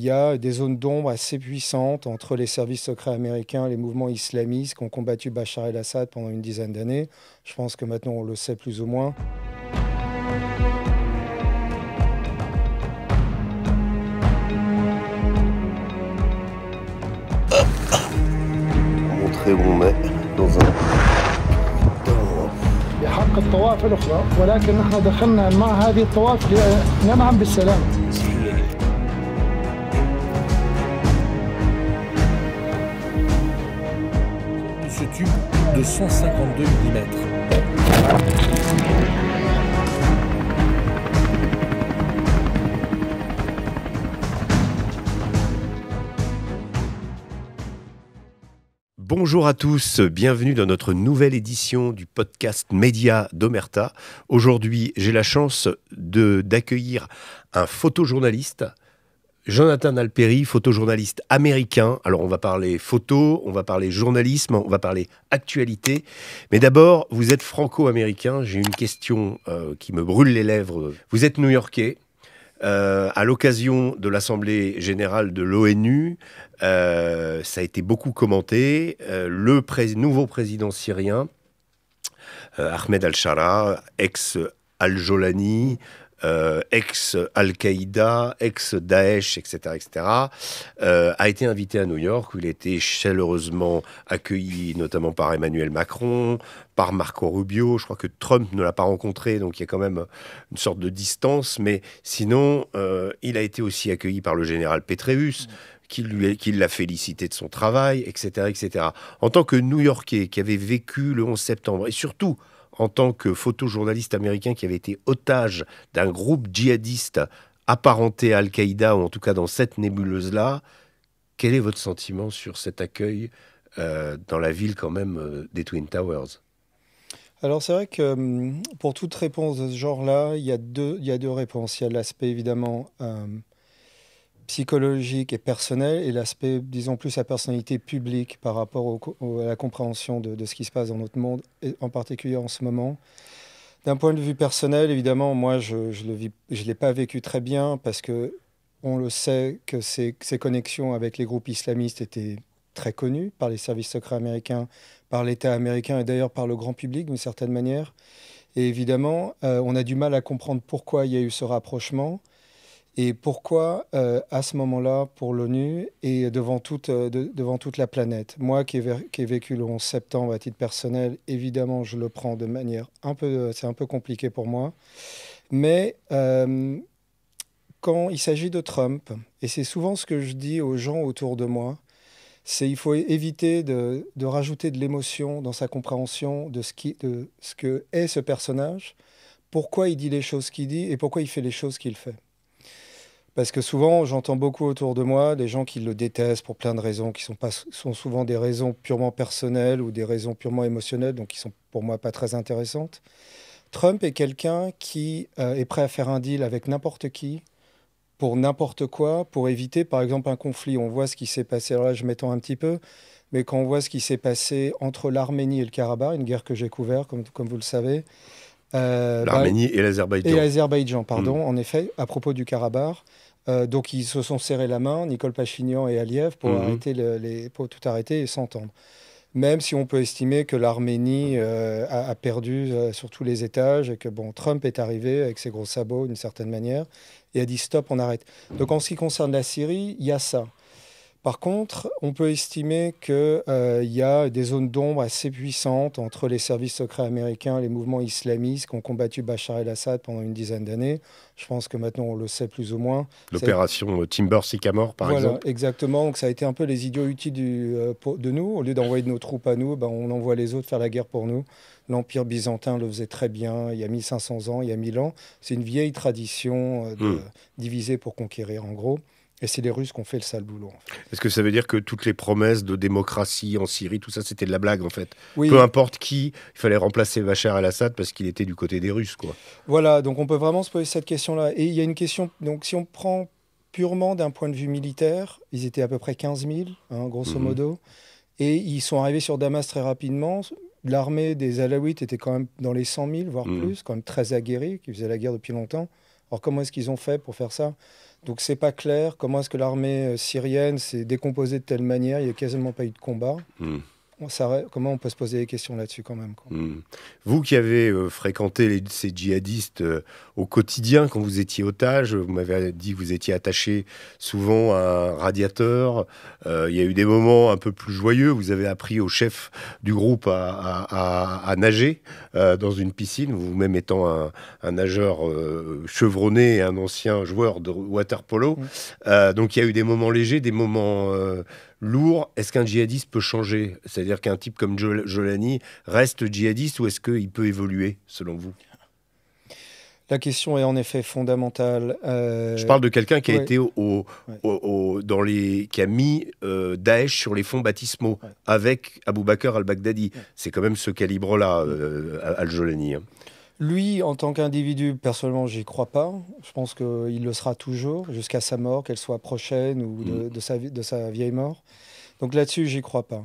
Il y a des zones d'ombre assez puissantes entre les services secrets américains et les mouvements islamistes qui ont combattu Bachar el-Assad pendant une dizaine d'années. Je pense que maintenant on le sait plus ou moins. Montrer où on est dans un... بحق الطوائف الأخرى ولكن نحن دخلنا مع هذه الطوائف لننعم بالسلام. Ce tube de 152 mm. Bonjour à tous, bienvenue dans notre nouvelle édition du podcast Média d'Omerta. Aujourd'hui, j'ai la chance d'accueillir un photojournaliste, Jonathan Alperi, photojournaliste américain. Alors on va parler photo, on va parler journalisme, on va parler actualité. Mais d'abord, vous êtes franco-américain. J'ai une question qui me brûle les lèvres. Vous êtes new-yorkais. À l'occasion de l'Assemblée générale de l'ONU, ça a été beaucoup commenté. Le nouveau président syrien, Ahmed al-Shara, ex-Al-Jolani, ex-Al-Qaïda, ex-Daesh, etc., a été invité à New York, où il a été chaleureusement accueilli, notamment par Emmanuel Macron, par Marco Rubio. Je crois que Trump ne l'a pas rencontré, donc il y a quand même une sorte de distance. Mais sinon, il a été aussi accueilli par le général Petraeus, qui l'a félicité de son travail, etc., etc. En tant que New-Yorkais qui avait vécu le 11 septembre, et surtout en tant que photojournaliste américain qui avait été otage d'un groupe djihadiste apparenté à Al-Qaïda, ou en tout cas dans cette nébuleuse-là, quel est votre sentiment sur cet accueil dans la ville quand même des Twin Towers ? Alors c'est vrai que pour toute réponse de ce genre-là, il y a deux réponses. Il y a l'aspect évidemment psychologique et personnel, et l'aspect, disons plus, sa personnalité publique par rapport à la compréhension de ce qui se passe dans notre monde, et en particulier en ce moment. D'un point de vue personnel, évidemment, moi, je ne l'ai pas vécu très bien, parce que on le sait que ces connexions avec les groupes islamistes étaient très connues par les services secrets américains, par l'État américain et d'ailleurs par le grand public d'une certaine manière. Et évidemment, on a du mal à comprendre pourquoi il y a eu ce rapprochement. Et pourquoi, à ce moment-là, pour l'ONU et devant toute la planète. Moi qui ai vécu le 11 septembre à titre personnel, évidemment, je le prends de manière c'est un peu compliqué pour moi. Mais quand il s'agit de Trump, et c'est souvent ce que je dis aux gens autour de moi, c'est qu'il faut éviter de rajouter de l'émotion dans sa compréhension de ce que est ce personnage, pourquoi il dit les choses qu'il dit et pourquoi il fait les choses qu'il fait. Parce que souvent, j'entends beaucoup autour de moi des gens qui le détestent pour plein de raisons, qui sont souvent des raisons purement personnelles ou des raisons purement émotionnelles, donc qui sont pour moi pas très intéressantes. Trump est quelqu'un qui est prêt à faire un deal avec n'importe qui, pour n'importe quoi, pour éviter par exemple un conflit. On voit ce qui s'est passé, alors là je m'étends un petit peu, mais quand on voit ce qui s'est passé entre l'Arménie et le Karabakh, une guerre que j'ai couverte, comme vous le savez. L'Arménie et l'Azerbaïdjan. Et l'Azerbaïdjan, pardon, en effet, à propos du Karabakh. Donc ils se sont serrés la main, Nicole Pachinian et Aliyev, pour pour tout arrêter et s'entendre. Même si on peut estimer que l'Arménie a perdu sur tous les étages et que Trump est arrivé avec ses gros sabots d'une certaine manière et a dit stop, on arrête. Donc en ce qui concerne la Syrie, il y a ça. Par contre, on peut estimer qu'il y a des zones d'ombre assez puissantes entre les services secrets américains et les mouvements islamistes qui ont combattu Bachar el-Assad pendant une dizaine d'années. Je pense que maintenant on le sait plus ou moins. L'opération Timber Sycamore, par exemple. Voilà, exactement. Donc ça a été un peu les idiots utiles de nous. Au lieu d'envoyer de nos troupes à nous, on envoie les autres faire la guerre pour nous. L'Empire byzantin le faisait très bien il y a 1500 ans, il y a 1000 ans. C'est une vieille tradition de diviser pour conquérir, en gros. Et c'est les Russes qui ont fait le sale boulot. En fait. Est-ce que ça veut dire que toutes les promesses de démocratie en Syrie, tout ça, c'était de la blague, en fait ? Oui. Peu importe qui, il fallait remplacer Bachar el-Assad parce qu'il était du côté des Russes, quoi. Voilà, donc on peut vraiment se poser cette question-là. Et il y a une question, donc si on prend purement d'un point de vue militaire, ils étaient à peu près 15 000, grosso modo, et ils sont arrivés sur Damas très rapidement. L'armée des Alaouites était quand même dans les 100 000, voire plus, quand même très aguerrie, qui faisait la guerre depuis longtemps. Alors comment est-ce qu'ils ont fait pour faire ça ? Donc c'est pas clair comment est-ce que l'armée syrienne s'est décomposée de telle manière, il n'y a quasiment pas eu de combat. Comment on peut se poser des questions là-dessus quand même, quoi. Vous qui avez fréquenté ces djihadistes au quotidien quand vous étiez otage, vous m'avez dit que vous étiez attaché souvent à un radiateur. Il y a eu des moments un peu plus joyeux. Vous avez appris au chef du groupe à nager dans une piscine, vous-même étant un nageur chevronné et un ancien joueur de water polo. Donc il y a eu des moments légers, des moments lourd. Est-ce qu'un djihadiste peut changer? C'est-à-dire qu'un type comme Jolani reste djihadiste ou est-ce qu'il peut évoluer, selon vous? La question est en effet fondamentale. Je parle de quelqu'un qui a été qui a mis Daesh sur les fonds baptismaux avec Abou Bakr al-Baghdadi. C'est quand même ce calibre-là, Al-Jolani. Lui, en tant qu'individu, personnellement, j'y crois pas. Je pense qu'il le sera toujours, jusqu'à sa mort, qu'elle soit prochaine ou de sa vieille mort. Donc là-dessus, j'y crois pas.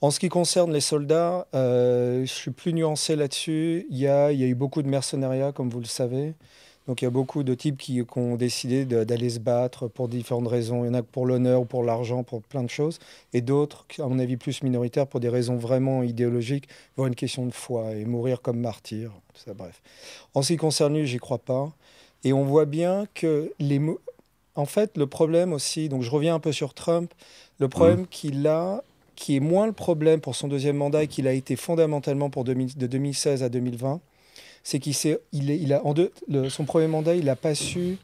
En ce qui concerne les soldats, je suis plus nuancé là-dessus. Il y a eu beaucoup de mercenariat, comme vous le savez. Donc il y a beaucoup de types qui ont décidé d'aller se battre pour différentes raisons. Il y en a pour l'honneur, pour l'argent, pour plein de choses. Et d'autres, à mon avis, plus minoritaires, pour des raisons vraiment idéologiques, voire une question de foi et mourir comme martyr. Tout ça, bref. En ce qui concerne lui, j'y crois pas. Et on voit bien que en fait, le problème aussi, donc je reviens un peu sur Trump, le problème qu'il a, qui est moins le problème pour son deuxième mandat et qu'il a été fondamentalement de 2016 à 2020, c'est son premier mandat, il n'a pas su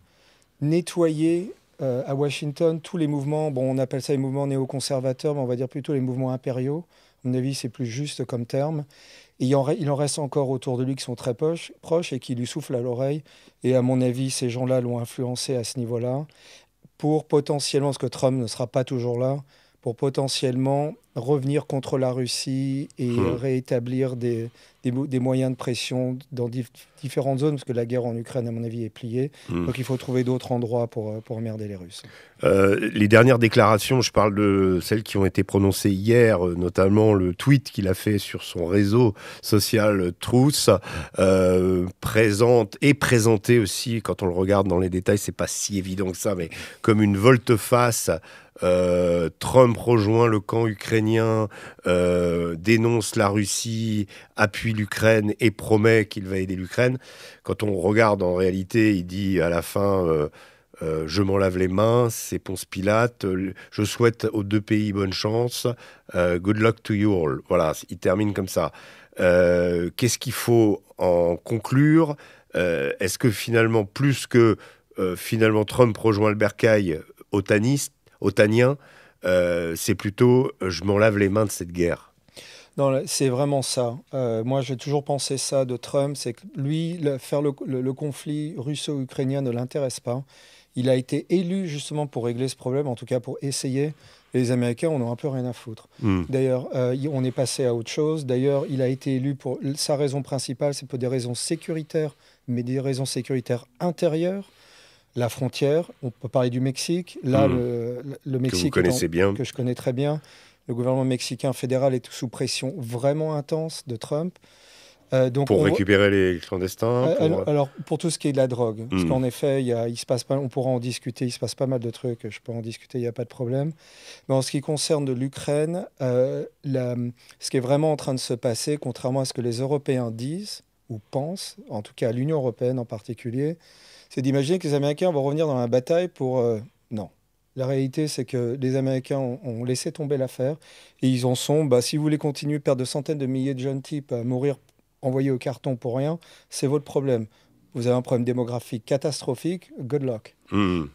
nettoyer à Washington tous les mouvements, on appelle ça les mouvements néoconservateurs, mais on va dire plutôt les mouvements impériaux. À mon avis, c'est plus juste comme terme. Et il en reste encore autour de lui qui sont très proches et qui lui soufflent à l'oreille. Et à mon avis, ces gens-là l'ont influencé à ce niveau-là pour potentiellement, parce que Trump ne sera pas toujours là, pour potentiellement revenir contre la Russie et réétablir des moyens de pression dans différentes zones, parce que la guerre en Ukraine, à mon avis, est pliée. Donc il faut trouver d'autres endroits pour emmerder les Russes. Les dernières déclarations, je parle de celles qui ont été prononcées hier, notamment le tweet qu'il a fait sur son réseau social Truth, présenté aussi, quand on le regarde dans les détails, c'est pas si évident que ça, mais comme une volte-face. Trump rejoint le camp ukrainien, dénonce la Russie, appuie l'Ukraine et promet qu'il va aider l'Ukraine. Quand on regarde en réalité, il dit à la fin je m'en lave les mains, c'est Ponce Pilate, je souhaite aux deux pays bonne chance, good luck to you all. Voilà, il termine comme ça. Qu'est-ce qu'il faut en conclure? Est-ce que finalement, plus que finalement Trump rejoint le bercail otanien, c'est plutôt je m'en lave les mains de cette guerre? Non, c'est vraiment ça. Moi, j'ai toujours pensé ça de Trump, c'est que lui, faire le conflit russo-ukrainien ne l'intéresse pas. Il a été élu justement pour régler ce problème, en tout cas pour essayer. Et les Américains en ont un peu rien à foutre. D'ailleurs, on est passé à autre chose. D'ailleurs, il a été élu pour sa raison principale, c'est pour des raisons sécuritaires, mais des raisons sécuritaires intérieures. La frontière, on peut parler du Mexique. Là, le Mexique, que vous connaissez bien, que je connais très bien. Le gouvernement mexicain fédéral est sous pression vraiment intense de Trump. Donc pour récupérer les clandestins Alors, pour tout ce qui est de la drogue. Parce qu'en effet, il se passe pas, on pourra en discuter, il se passe pas mal de trucs, je peux en discuter, il n'y a pas de problème. Mais en ce qui concerne l'Ukraine, ce qui est vraiment en train de se passer, contrairement à ce que les Européens disent ou pensent, en tout cas l'Union européenne en particulier, c'est d'imaginer que les Américains vont revenir dans la bataille pour... Non. La réalité, c'est que les Américains ont laissé tomber l'affaire et ils en sont, si vous voulez continuer à perdre de centaines de milliers de jeunes types à mourir envoyés au carton pour rien, c'est votre problème. Vous avez un problème démographique catastrophique, good luck.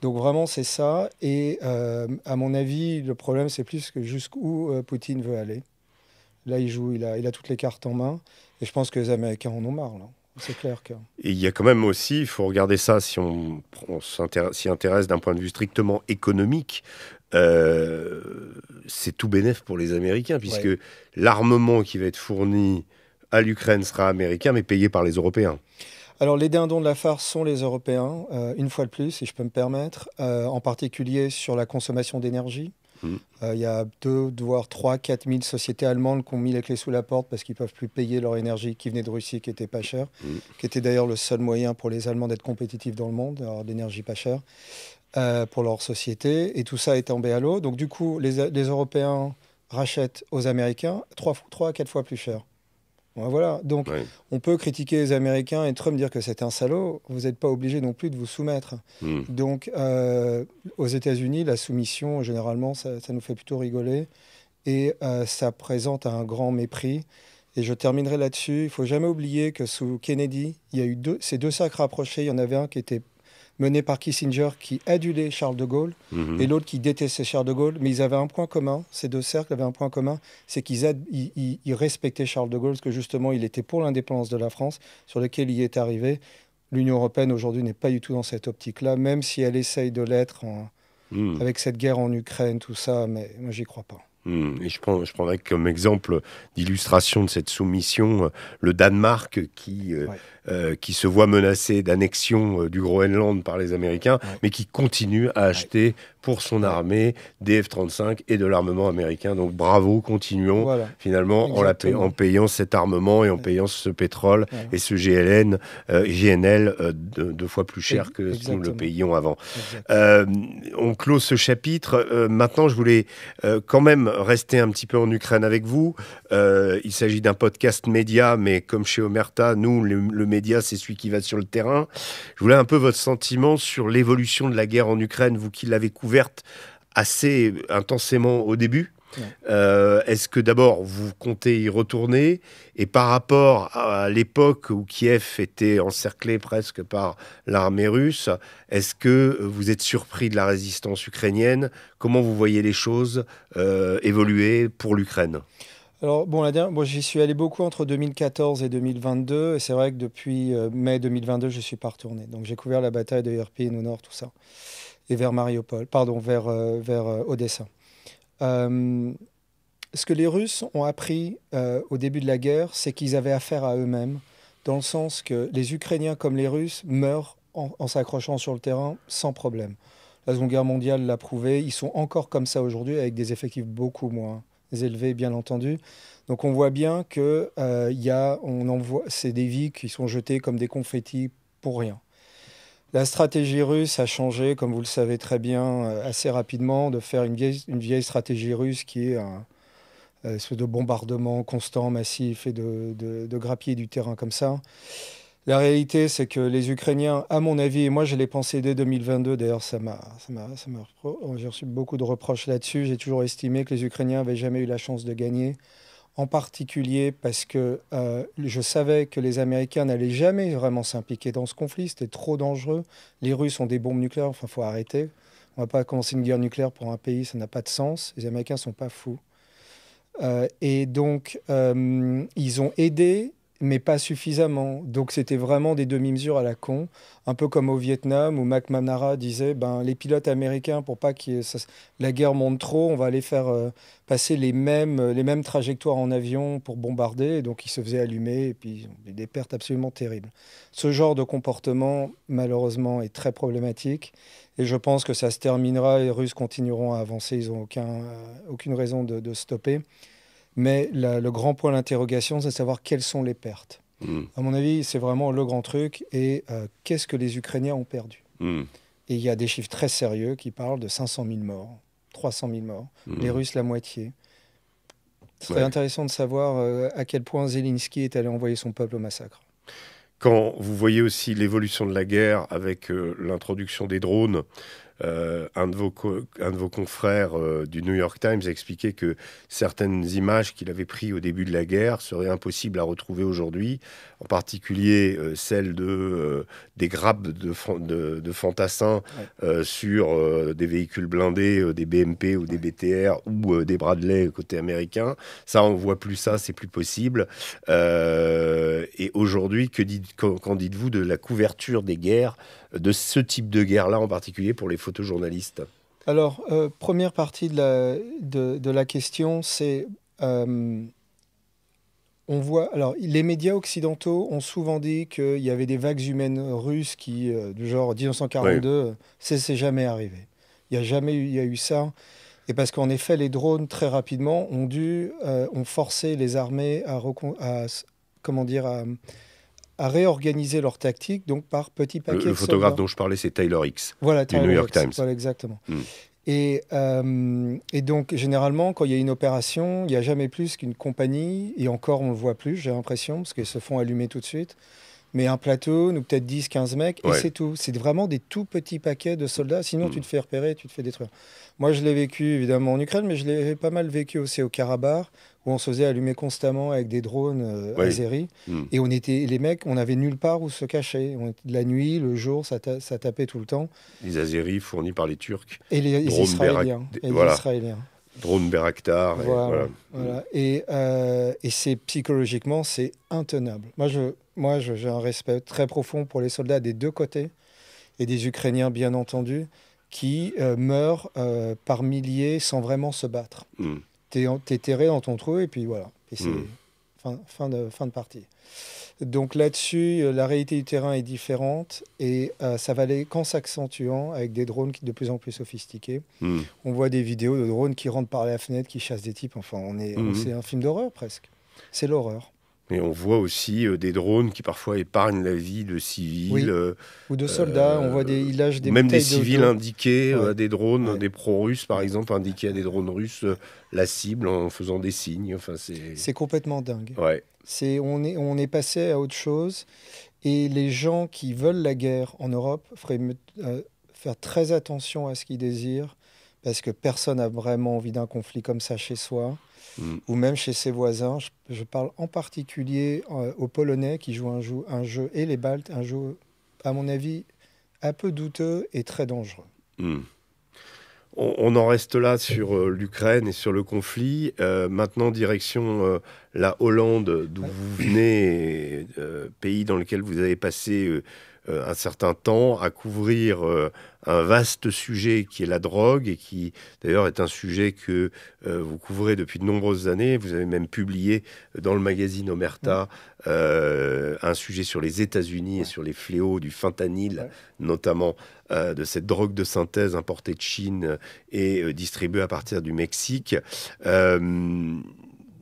Donc vraiment, c'est ça. Et à mon avis, le problème, c'est plus que jusqu'où Poutine veut aller. Là, il a toutes les cartes en main. Et je pense que les Américains en ont marre, là. C'est clair que... Et il y a quand même aussi, il faut regarder ça si on s'y intéresse d'un point de vue strictement économique, c'est tout bénef pour les Américains, puisque l'armement qui va être fourni à l'Ukraine sera américain, mais payé par les Européens. Alors, les dindons de la farce sont les Européens, une fois de plus, si je peux me permettre, en particulier sur la consommation d'énergie. Il y a 2, voire 3, 4 000 sociétés allemandes qui ont mis les clés sous la porte parce qu'ils ne peuvent plus payer leur énergie qui venait de Russie, qui était pas chère, qui était d'ailleurs le seul moyen pour les Allemands d'être compétitifs dans le monde, d'avoir de l'énergie pas chère. pour leur société, et tout ça est tombé à l'eau. Donc du coup, les Européens rachètent aux Américains 3 à 4 fois plus cher. Ouais, voilà. Donc Ouais. on peut critiquer les Américains et Trump dire que c'est un salaud, vous n'êtes pas obligé non plus de vous soumettre. Mm. Donc aux États-Unis, la soumission, généralement, ça nous fait plutôt rigoler, et ça présente un grand mépris. Et je terminerai là-dessus. Il ne faut jamais oublier que sous Kennedy, il y a eu ces deux cercles rapprochés. Il y en avait un qui était mené par Kissinger, qui adulait Charles de Gaulle, Mhm. et l'autre qui détestait Charles de Gaulle. Mais ils avaient un point commun, ces deux cercles avaient un point commun, c'est qu'ils respectaient Charles de Gaulle, parce que justement, il était pour l'indépendance de la France, sur lequel il est arrivé. L'Union européenne, aujourd'hui, n'est pas du tout dans cette optique-là, même si elle essaye de l'être Mm. avec cette guerre en Ukraine, tout ça, mais moi, j'y crois pas. Et je prendrais comme exemple d'illustration de cette soumission le Danemark qui se voit menacé d'annexion du Groenland par les Américains, Ouais. mais qui continue à acheter pour son armée des F-35 et de l'armement américain. Donc bravo, continuons Voilà. finalement Exactement. en payant cet armement et en Ouais. payant ce pétrole Voilà. et ce GNL 2 fois plus cher que ce que nous le Exactement. payions avant. Exact. On clôt ce chapitre. Maintenant, je voulais quand même rester un petit peu en Ukraine avec vous. Il s'agit d'un podcast média, mais comme chez Omerta, nous, le média, c'est celui qui va sur le terrain. Je voulais un peu votre sentiment sur l'évolution de la guerre en Ukraine, vous qui l'avez couverte assez intensément au début. Ouais. Est-ce que d'abord vous comptez y retourner, et par rapport à l'époque où Kiev était encerclé presque par l'armée russe, est-ce que vous êtes surpris de la résistance ukrainienne? Comment vous voyez les choses évoluer pour l'Ukraine? Alors, bon, j'y suis allé beaucoup entre 2014 et 2022, et c'est vrai que depuis mai 2022, je ne suis pas retourné. Donc, j'ai couvert la bataille de Irpin au nord, tout ça, et vers Mariupol, pardon, vers Odessa. Ce que les Russes ont appris au début de la guerre, c'est qu'ils avaient affaire à eux-mêmes, dans le sens que les Ukrainiens comme les Russes meurent en s'accrochant sur le terrain sans problème. La Seconde Guerre mondiale l'a prouvé, ils sont encore comme ça aujourd'hui, avec des effectifs beaucoup moins élevés, bien entendu. Donc on voit bien que c'est des vies qui sont jetées comme des confettis pour rien. La stratégie russe a changé, comme vous le savez très bien, assez rapidement, de faire une vieille stratégie russe qui est un espèce de bombardement constant, massif, et de grappiller du terrain comme ça. La réalité, c'est que les Ukrainiens, à mon avis, et moi je l'ai pensé dès 2022, d'ailleurs j'ai reçu beaucoup de reproches là-dessus, j'ai toujours estimé que les Ukrainiens n'avaient jamais eu la chance de gagner, en particulier parce que je savais que les Américains n'allaient jamais vraiment s'impliquer dans ce conflit, c'était trop dangereux. Les Russes ont des bombes nucléaires, enfin il faut arrêter. On ne va pas commencer une guerre nucléaire pour un pays, ça n'a pas de sens. Les Américains ne sont pas fous. Et donc, ils ont aidé, mais pas suffisamment. Donc, c'était vraiment des demi-mesures à la con. Un peu comme au Vietnam, où McNamara disait, les pilotes américains, pour pas que la guerre monte trop, on va les faire passer les mêmes trajectoires en avion pour bombarder. Et donc, ils se faisaient allumer, et puis des pertes absolument terribles. Ce genre de comportement, malheureusement, est très problématique. Et je pense que ça se terminera, et les Russes continueront à avancer. Ils n'ont aucune raison de stopper. Mais le grand point d'interrogation, c'est de savoir quelles sont les pertes. À mon avis, c'est vraiment le grand truc. Et qu'est-ce que les Ukrainiens ont perdu? Et il y a des chiffres très sérieux qui parlent de 500 000 morts, 300 000 morts. Les Russes, la moitié. Ce serait intéressant de savoir à quel point Zelensky est allé envoyer son peuple au massacre. Quand vous voyez aussi l'évolution de la guerre avec l'introduction des drones, un de vos confrères du New York Times a expliqué que certaines images qu'il avait prises au début de la guerre seraient impossibles à retrouver aujourd'hui, en particulier celles des grappes de fantassins sur des véhicules blindés, des BMP ou des BTR ou des Bradley côté américain. Ça, on ne voit plus ça, c'est plus possible. Et aujourd'hui, qu'en dites-vous de la couverture des guerres, de ce type de guerre-là en particulier pour les photojournalistes? Alors, première partie de la question, c'est... on voit... Alors, les médias occidentaux ont souvent dit qu'il y avait des vagues humaines russes qui, du genre 1942, c'est jamais arrivé. Il n'y a jamais eu ça. Et parce qu'en effet, les drones, très rapidement, ont forcé les armées réorganisé leur tactique donc par petits paquets Le de photographe soldats. dont je parlais, c'est Tyler Hicks, Voilà, du New York Times. Voilà, exactement. Mm. Et donc, généralement, quand il y a une opération, il n'y a jamais plus qu'une compagnie, et encore, on ne le voit plus, j'ai l'impression, parce qu'ils se font allumer tout de suite. Mais un platoon, ou peut-être 10, 15 mecs, et Ouais. c'est tout. C'est vraiment des tout petits paquets de soldats, sinon Mm. tu te fais repérer, tu te fais détruire. Moi, je l'ai vécu, évidemment, en Ukraine, mais je l'ai pas mal vécu aussi au Karabakh, où on se faisait allumer constamment avec des drones Oui. azéris. Mm. Et les mecs, on n'avait nulle part où se cacher. La nuit, le jour, ça tapait tout le temps. Les Azéris fournis par les Turcs, Et les Drone Israéliens. Bayrak- Et les voilà. Israéliens. drone Bayraktar. Et Voilà, voilà. voilà. Et c'est psychologiquement, c'est intenable. J'ai un respect très profond pour les soldats des deux côtés, et des Ukrainiens, bien entendu, qui meurent par milliers sans vraiment se battre. Mm. T'es terré dans ton trou, et puis voilà. Et c'est Mm. fin de partie. Donc là-dessus, la réalité du terrain est différente, et ça va aller qu'en s'accentuant avec des drones de plus en plus sophistiqués. Mm. On voit des vidéos de drones qui rentrent par la fenêtre, qui chassent des types. Enfin, c'est un film d'horreur presque. C'est l'horreur. Et on voit aussi des drones qui parfois épargnent la vie de civils. Oui. Ou de soldats. On voit ils lâchent des même des bouteilles civils d'eau. indiqués Ouais. à des drones, Ouais. des pro-russes par exemple, indiqués à des drones russes la cible en faisant des signes. Enfin, C'est complètement dingue. Ouais. On est passé à autre chose. Et les gens qui veulent la guerre en Europe feraient faire très attention à ce qu'ils désirent, parce que personne n'a vraiment envie d'un conflit comme ça chez soi, ou même chez ses voisins. Je parle en particulier aux Polonais qui jouent un jeu, et les Baltes, un jeu, à mon avis, un peu douteux et très dangereux. Mm. On en reste là sur l'Ukraine et sur le conflit. Maintenant, direction la Hollande, d'où vous venez, pays dans lequel vous avez passé un certain temps à couvrir un vaste sujet qui est la drogue, et qui d'ailleurs est un sujet que vous couvrez depuis de nombreuses années. Vous avez même publié dans le magazine Omerta un sujet sur les États-Unis et sur les fléaux du fentanyl, notamment de cette drogue de synthèse importée de Chine et distribuée à partir du Mexique.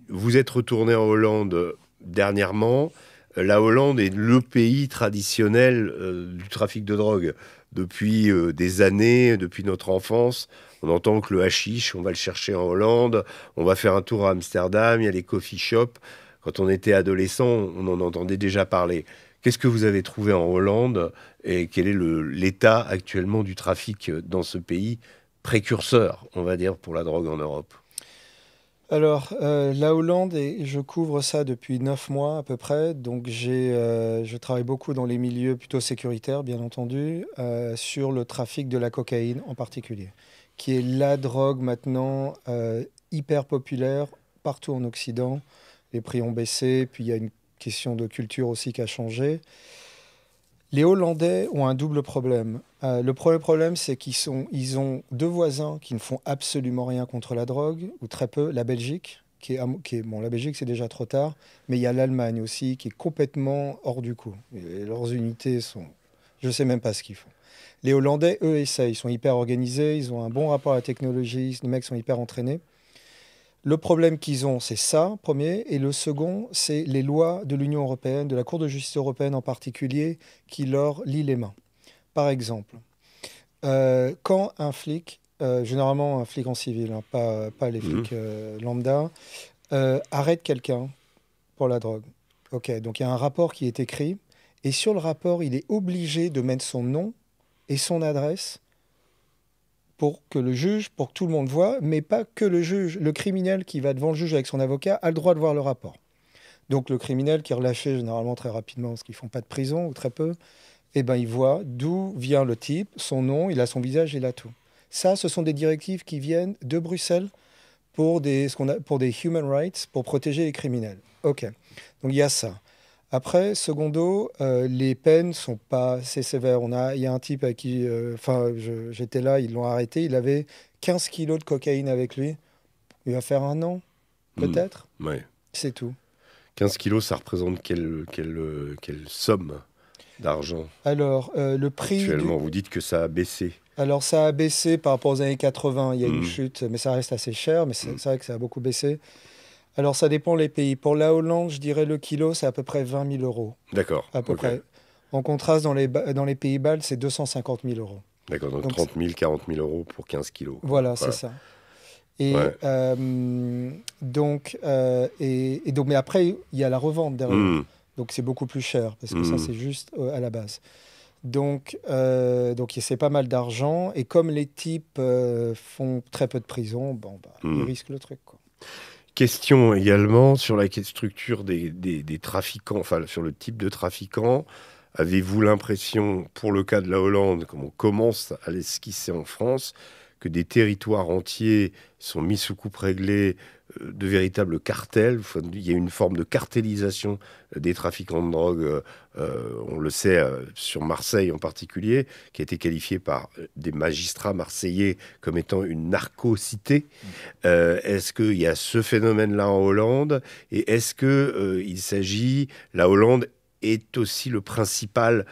Vous êtes retourné en Hollande dernièrement. La Hollande est le pays traditionnel du trafic de drogue. Depuis des années, depuis notre enfance, on entend que le hashish, on va le chercher en Hollande, on va faire un tour à Amsterdam, il y a les coffee shops. Quand on était adolescent, on en entendait déjà parler. Qu'est-ce que vous avez trouvé en Hollande, et quel est l'état actuellement du trafic dans ce pays précurseur, on va dire, pour la drogue en Europe ? Alors, la Hollande, je couvre ça depuis 9 mois à peu près. Donc, je travaille beaucoup dans les milieux plutôt sécuritaires, bien entendu, sur le trafic de la cocaïne en particulier, qui est la drogue maintenant hyper populaire partout en Occident. Les prix ont baissé, puis il y a une question de culture aussi qui a changé. Les Hollandais ont un double problème. Le premier problème, c'est qu'ils ont deux voisins qui ne font absolument rien contre la drogue, ou très peu. La Belgique, bon, la Belgique, c'est déjà trop tard, mais il y a l'Allemagne aussi, qui est complètement hors du coup. Et leurs unités sont... Je ne sais même pas ce qu'ils font. Les Hollandais, eux, essayent. Ils sont hyper organisés, ils ont un bon rapport à la technologie, les mecs sont hyper entraînés. Le problème qu'ils ont, c'est ça, premier. Et le second, c'est les lois de l'Union européenne, de la Cour de justice européenne en particulier, qui leur lient les mains. Par exemple, quand un flic, généralement un flic en civil, hein, pas les flics lambda, arrête quelqu'un pour la drogue. Ok, donc il y a un rapport qui est écrit, et sur le rapport, il est obligé de mettre son nom et son adresse pour que le juge, pour que tout le monde voit, mais pas que le juge. Le criminel qui va devant le juge avec son avocat a le droit de voir le rapport. Donc le criminel qui est relâché généralement très rapidement, parce qu'ils ne font pas de prison, ou très peu, eh ben, il voit d'où vient le type, son nom, il a son visage, il a tout. Ça, ce sont des directives qui viennent de Bruxelles pour des human rights, pour protéger les criminels. Ok, donc il y a ça. Après, secondo, les peines sont pas assez sévères. Il y a un type à qui, j'étais là, ils l'ont arrêté, il avait 15 kilos de cocaïne avec lui. Il va faire 1 an, peut-être. Ouais. C'est tout. 15 kilos, ça représente quelle somme d'argent? Alors, le prix... Actuellement, vous dites que ça a baissé. Alors, ça a baissé par rapport aux années 80. Il y a une chute, mais ça reste assez cher. Mais c'est vrai que ça a beaucoup baissé. Alors, ça dépend les pays. Pour la Hollande, je dirais le kilo, c'est à peu près 20 000 euros. D'accord. À peu Ok. près. En contraste, dans les pays baltes, c'est 250 000 euros. D'accord, donc Donc, 30 000, 40 000 euros pour 15 kilos, quoi. voilà, c'est ça. Et Ouais. donc, mais après, il y a la revente derrière. Hmm. Donc, c'est beaucoup plus cher parce que ça, Hmm. c'est juste à la base. Donc c'est pas mal d'argent. Et comme les types font très peu de prison, bon, bah, ils Hmm. risquent le truc, quoi. Question également sur la structure des trafiquants, enfin sur le type de trafiquants. Avez-vous l'impression, pour le cas de la Hollande, comme on commence à l'esquisser en France, que des territoires entiers sont mis sous coupe réglée de véritables cartels? Enfin, il y a une forme de cartélisation des trafiquants de drogue, on le sait, sur Marseille en particulier, qui a été qualifiée par des magistrats marseillais comme étant une narco-cité. Est-ce qu'il y a ce phénomène-là en Hollande? Et est-ce que il s'agit, la Hollande est aussi le principal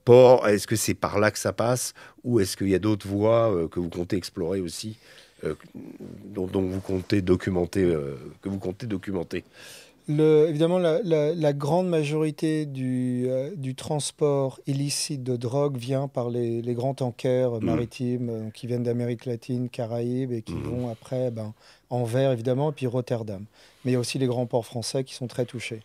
port? Est-ce que c'est par là que ça passe? Ou est-ce qu'il y a d'autres voies que vous comptez explorer aussi, euh, dont vous comptez documenter, que vous comptez documenter? Évidemment, la grande majorité du transport illicite de drogue vient par les grands tankers maritimes qui viennent d'Amérique latine, Caraïbes et qui vont après Anvers, évidemment, et puis Rotterdam. Mais il y a aussi les grands ports français qui sont très touchés.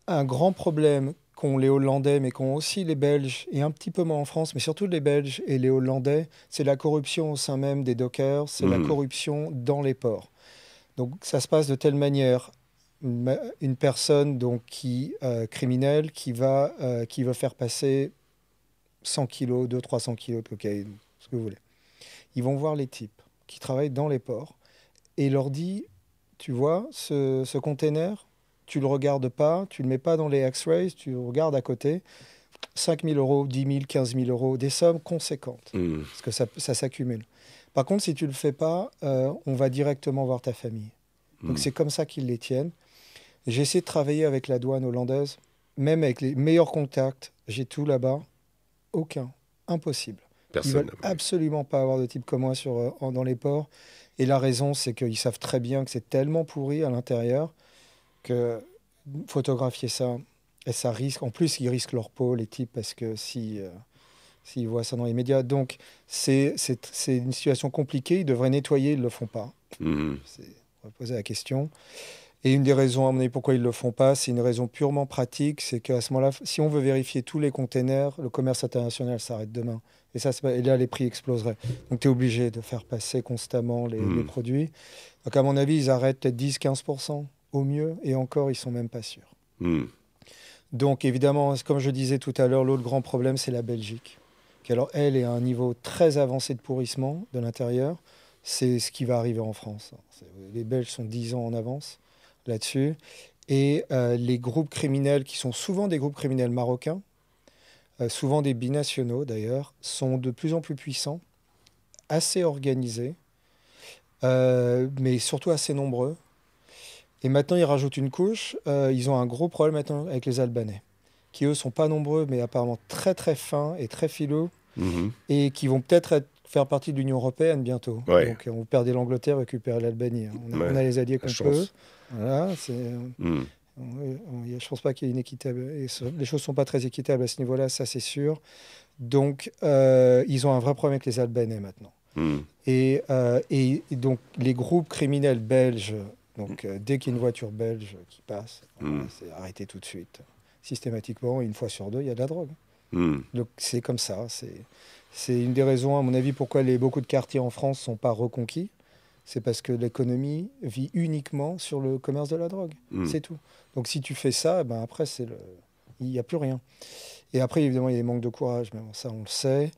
Un grand problème qu'ont les Hollandais, mais qu'ont aussi les Belges, et un petit peu moins en France, mais surtout les Belges et les Hollandais, c'est la corruption au sein même des dockers, c'est la corruption dans les ports. Donc ça se passe de telle manière. Une personne donc criminelle qui veut faire passer 100 kilos, 200-300 kilos de cocaïne, ce que vous voulez. Ils vont voir les types qui travaillent dans les ports et leur dit, tu vois, ce container, tu le regardes pas, tu le mets pas dans les X-rays, tu le regardes à côté, 5 000 euros, 10 000, 15 000 euros, des sommes conséquentes, parce que ça s'accumule. Par contre, si tu le fais pas, on va directement voir ta famille. Donc c'est comme ça qu'ils les tiennent. J'ai essayé de travailler avec la douane hollandaise, même avec les meilleurs contacts. J'ai tout là-bas. Aucun. Impossible. Ils Personne. veulent absolument pas avoir de type comme moi dans les ports. Et la raison, c'est qu'ils savent très bien que c'est tellement pourri à l'intérieur que photographier ça, et ça risque. En plus, ils risquent leur peau, les types, parce que s'ils voient ça dans les médias. Donc, c'est une situation compliquée. Ils devraient nettoyer, ils ne le font pas. On va poser la question. Et une des raisons, à mon avis, pourquoi ils ne le font pas, c'est une raison purement pratique, c'est qu'à ce moment-là, si on veut vérifier tous les containers, le commerce international s'arrête demain. Et là, les prix exploseraient. Donc, tu es obligé de faire passer constamment les produits. Donc, à mon avis, ils arrêtent peut-être 10-15% au mieux, et encore, ils ne sont même pas sûrs. Donc, évidemment, comme je disais tout à l'heure, l'autre grand problème, c'est la Belgique, qui, alors, elle, est à un niveau très avancé de pourrissement de l'intérieur. C'est ce qui va arriver en France. Les Belges sont 10 ans en avance là-dessus. Et les groupes criminels, qui sont souvent des groupes criminels marocains, souvent des binationaux d'ailleurs, sont de plus en plus puissants, assez organisés, mais surtout assez nombreux. Et maintenant, ils rajoutent une couche. Ils ont un gros problème maintenant avec les Albanais, qui eux sont pas nombreux, mais apparemment très très fins et très filous, et qui vont peut-être faire partie de l'Union européenne bientôt. Ouais. Donc on perdait l'Angleterre, récupérer l'Albanie. On a les alliés qu'on peut. Voilà, je pense pas qu'il y ait une équitable. Les choses sont pas très équitables à ce niveau-là, ça c'est sûr. Donc ils ont un vrai problème avec les Albanais maintenant. Et donc les groupes criminels belges, donc dès qu'il y a une voiture belge qui passe, c'est arrêté tout de suite. Systématiquement, une fois sur deux, il y a de la drogue. Donc c'est comme ça. C'est une des raisons, à mon avis, pourquoi beaucoup de quartiers en France ne sont pas reconquis. C'est parce que l'économie vit uniquement sur le commerce de la drogue. C'est tout. Donc si tu fais ça, ben après, il n'y a plus rien. Et après, évidemment, il y a des manques de courage, mais bon, ça, on le sait.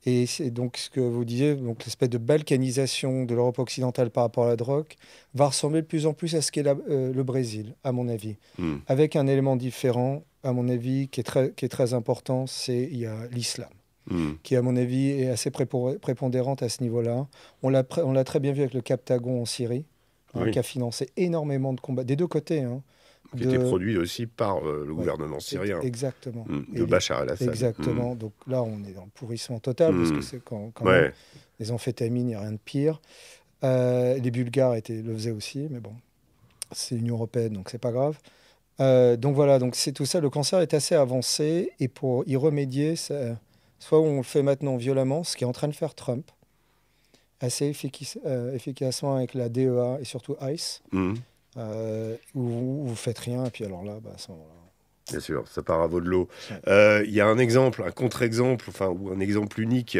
Et c'est donc ce que vous disiez, donc l'espèce de balkanisation de l'Europe occidentale par rapport à la drogue va ressembler de plus en plus à ce qu'est le Brésil, à mon avis. Avec un élément différent, à mon avis, qui est très important, il y a l'islam. Qui, à mon avis, est assez prépondérante à ce niveau-là. On l'a très bien vu avec le Captagon en Syrie, qui a financé énormément de combats, des deux côtés. Qui était produit aussi par le gouvernement syrien. Exactement. De Bachar el-Assad. Exactement. Donc là, on est dans le pourrissement total, parce que c'est quand même les amphétamines, il n'y a rien de pire. Les Bulgares le faisaient aussi, mais bon. C'est l'Union européenne, donc c'est pas grave. Donc voilà, donc c'est tout ça. Le cancer est assez avancé et pour y remédier, soit on le fait maintenant violemment, ce qui est en train de faire Trump, assez efficacement avec la DEA et surtout ICE, où vous faites rien et puis alors là, à ce moment-là. Bien sûr, ça part à veau de l'eau. Il y a un exemple, un contre-exemple, ou un exemple unique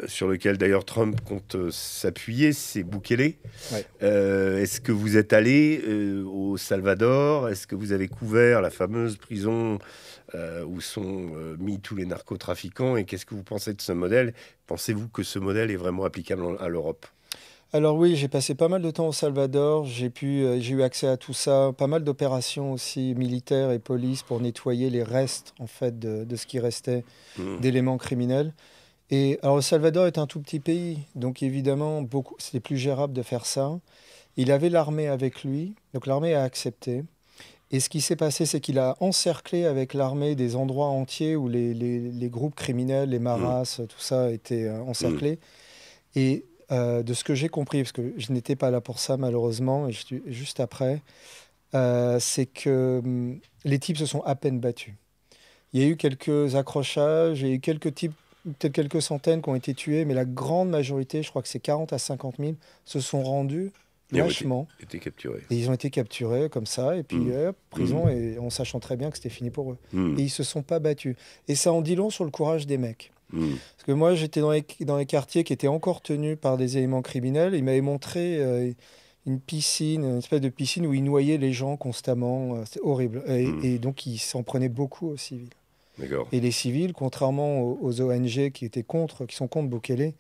sur lequel d'ailleurs Trump compte s'appuyer, c'est Bukele. Ouais. Est-ce que vous êtes allé au Salvador? Est-ce que vous avez couvert la fameuse prison où sont mis tous les narcotrafiquants? Et qu'est-ce que vous pensez de ce modèle? Pensez-vous que ce modèle est vraiment applicable à l'Europe? Alors oui, j'ai passé pas mal de temps au Salvador, j'ai eu accès à tout ça, pas mal d'opérations aussi militaires et police pour nettoyer les restes en fait de ce qui restait d'éléments criminels. Et alors le Salvador est un tout petit pays, donc évidemment c'était plus gérable de faire ça. Il avait l'armée avec lui, donc l'armée a accepté. Et ce qui s'est passé, c'est qu'il a encerclé avec l'armée des endroits entiers où les groupes criminels, les maras, tout ça étaient encerclés. Et de ce que j'ai compris, parce que je n'étais pas là pour ça malheureusement, et je suis juste après, c'est que les types se sont à peine battus. Il y a eu quelques accrochages, il y a eu quelques types, peut-être quelques centaines qui ont été tués, mais la grande majorité, je crois que c'est 40 à 50 000, se sont rendus lâchement. Été capturés. Et ils ont été capturés comme ça, et puis prison, et en sachant très bien que c'était fini pour eux. Et ils se sont pas battus. Et ça en dit long sur le courage des mecs. Parce que moi, j'étais dans les quartiers qui étaient encore tenus par des éléments criminels. Ils m'avaient montré une piscine, une espèce de piscine où ils noyaient les gens constamment. C'est horrible. Et donc, ils s'en prenaient beaucoup aux civils. D'accord. Et les civils, contrairement aux ONG qui sont contre Bukele,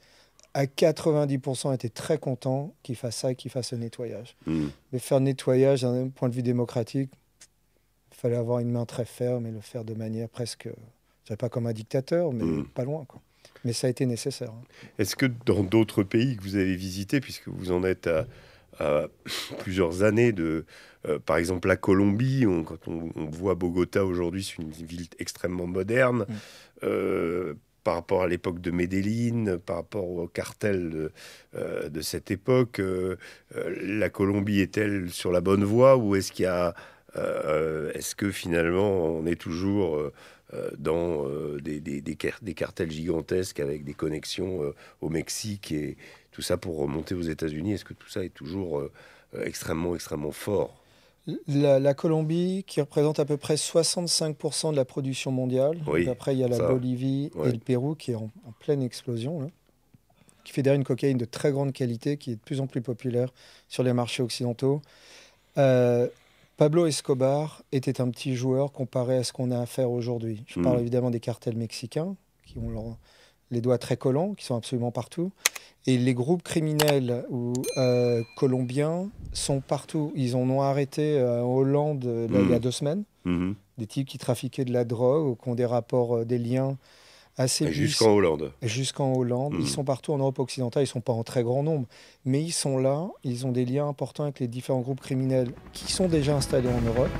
à 90% étaient très contents qu'il fasse ça et qu'il fasse le nettoyage. Mais faire le nettoyage d'un point de vue démocratique, il fallait avoir une main très ferme et le faire de manière presque, je dirais pas comme un dictateur, mais pas loin, quoi. Mais ça a été nécessaire. Est-ce que dans d'autres pays que vous avez visités, puisque vous en êtes à plusieurs années par exemple la Colombie, quand on voit Bogota aujourd'hui, c'est une ville extrêmement moderne, par rapport à l'époque de Medellín, par rapport au cartel de cette époque, la Colombie est-elle sur la bonne voie, ou est-ce que finalement on est toujours dans des cartels gigantesques avec des connexions au Mexique et tout ça pour remonter aux États-Unis? Est-ce que tout ça est toujours extrêmement, extrêmement fort? La Colombie, qui représente à peu près 65% de la production mondiale. Oui, après, il y a la Bolivie et le Pérou qui est en pleine explosion, là, qui fait d'ailleurs une cocaïne de très grande qualité, qui est de plus en plus populaire sur les marchés occidentaux. Pablo Escobar était un petit joueur comparé à ce qu'on a à faire aujourd'hui. Je parle évidemment des cartels mexicains, qui ont les doigts très collants, qui sont absolument partout. Et les groupes criminels colombiens sont partout. Ils en ont arrêté en Hollande il y a 2 semaines. Des types qui trafiquaient de la drogue ou qui ont des rapports, des liens assez... Jusqu'en Hollande. Jusqu'en Hollande. Ils sont partout en Europe occidentale. Ils ne sont pas en très grand nombre. Mais ils sont là. Ils ont des liens importants avec les différents groupes criminels qui sont déjà installés en Europe.